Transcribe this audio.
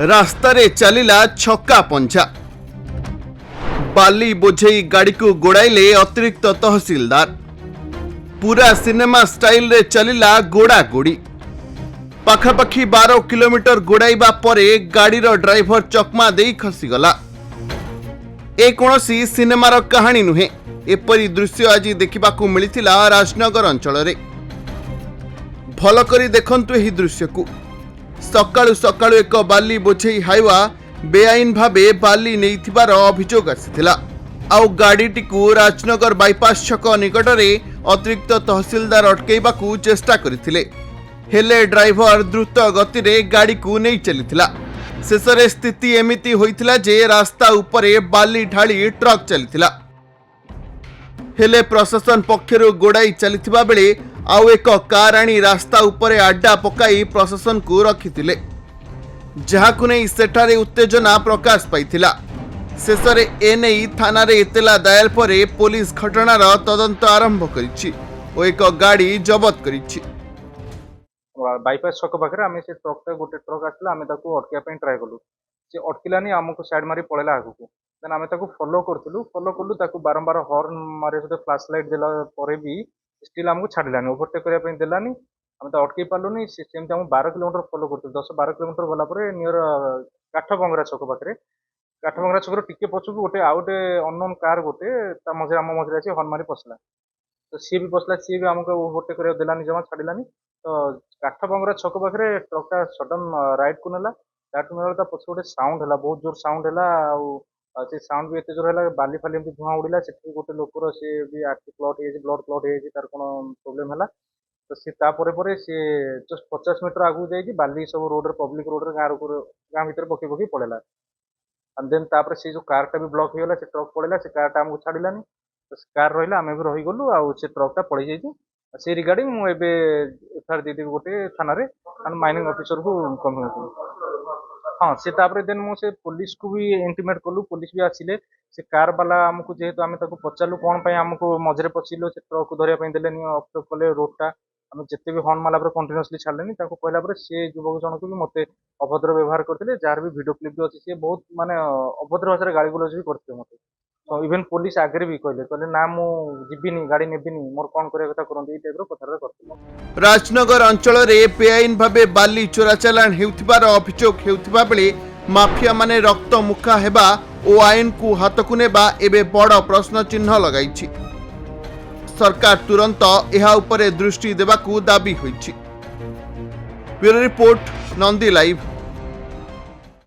रास्तारे चलिला छक्का पंचा बाली बोझेई गाड़ी को गोड़ाइले अतिरिक्त तहसीलदार पूरा सिनेमा स्टाइल रे चलिला गोड़ा गोड़ी पाखापाखी 12 किलोमीटर गोड़ाइबा परे गाड़ीर ड्राइवर चकमा देई खसीगला। ए कोनोसी सिनेमार कहानी नुहे। एपरी दृश्य आज देखिबाकू मिलिथिला राजनगर अंचल रे। भल करी देखंतु एही दृश्य को। सकाळु सकाळु एक बाली बोझेई हाइवा बेआईन भावे बाली नेइथिबार अभियोग आसिथिला। आउ गाड़ीटीकू राजनगर बाईपास छक निकटरे अतिरिक्त तहसीलदार अटकेइबाकू चेष्टा करिथिले, हेले ड्राइवर द्रुत गति रे गाड़ी को नहीं चलीथिला। शेषरे स्थिति एमिति होइथिला जे रास्ता उपरे बाली ढाली ट्रक चलीथिला, हेले प्रशासन पक्षरु गोड़ाई चलीथिबा बेले आउ एक कार आनी रास्ता उपरे आड्डा पकाई प्रशासन को रखिथिले, जहाकु नै सेठारे उत्तेजना प्रकाश पाइथिला। शेषरे एनेई थाना रे इतला दायर परे पुलिस घटनार तदंत आरंभ करिछि ओ एक गाड़ी जबत करिछि। बाईपास छक पाखे आम से ट्रक गोटे ट्रक आसला आम अटक ट्राए कलु से अटकिलानी आमको साइड मारी पड़ेगा आगू देन आम फॉलो कलु बारंबार हॉर्न मारे फ्लैश लाइट देला परे भी स्टिल आमको छाड़लानी ओवरटेक करने देलानी आम तो अटकई पार्लुनी सेमती आम 12 किलोमीटर फॉलो कर 10-12 किलोमीटर गला नियर काठबंगरा छक पाखे काठबंगरा छक टिके पछक गोटे आउ गोटे अननोन कार गोटे मझे आम मझे आसी हॉर्न मारी पसला तो सी भी पसला सी भी आमको ओवरटेक कर देलानी जमा छाड़लानी तो काठबंगरा छक पाखे ट्रकटा सडन राइट को नेला पछ गोटे साउंड है बहुत जोर साउंड है से साउंड भी एत जोर है बाली फाली धुआं उड़िला से गोटे लोकर सी भी आखि क्लट हो ब्लड क्लट हो तार कौन प्रोब्लेम है तो सी सी जस्ट 50 मीटर आगू जाइए बाली सब रोड पब्लिक रोड गाँ भर पकई पकई पड़ेगा एंड देन तापर से जो कारटा भी ब्लॉक हो से ट्रक पड़ेगा से कारटा आमको छाड़लानी तो कार रहा आम भी रहीगलु आउ से ट्रकटा पड़ जाइए से रिगार्डिंग मुझे एफआईआर देदेवी गोटे थाना माइनिंग ऑफिसर को कम्युनिटी हाँ से देन मुझे पुलिस को भी इंटीमेट कलु पुलिस भी आसिले से कार वाला आमको जेहेतु आम पचारू कौन पे आमको मझे पशिलु से ट्रक को धरने देलेनी ऑफ कले रोडटा आम जिते भी हॉर्न माला कंटिन्यूअसली छाड़लेनी कहला से युवक जनक भी मत अभद्र व्यवहार करते जार भी वीडियो क्लिप भी अच्छी सी बहुत माने अभद्र भाषा गाड़ी गुलज भी करते मत तो इवेन पुलिस आगे भी कहले ना मुझे गाड़ी नेबिनी मोर कौन करिया कथा करंती टाइप रो कथा करते। राजनगर अंचल रे बेआईन भावे बाली चोरा चालान हेउथिबार अभियोग हेउथिबा बेले माफिया माने रक्त मुखा हेबा ओ आईन को हाथकु नेबा एबे बड़ प्रश्न चिन्ह लगाइछि। सरकार तुरंत एहा उपरे दृष्टि देबाकू दाबी होइछि। Bureau report Nandi live.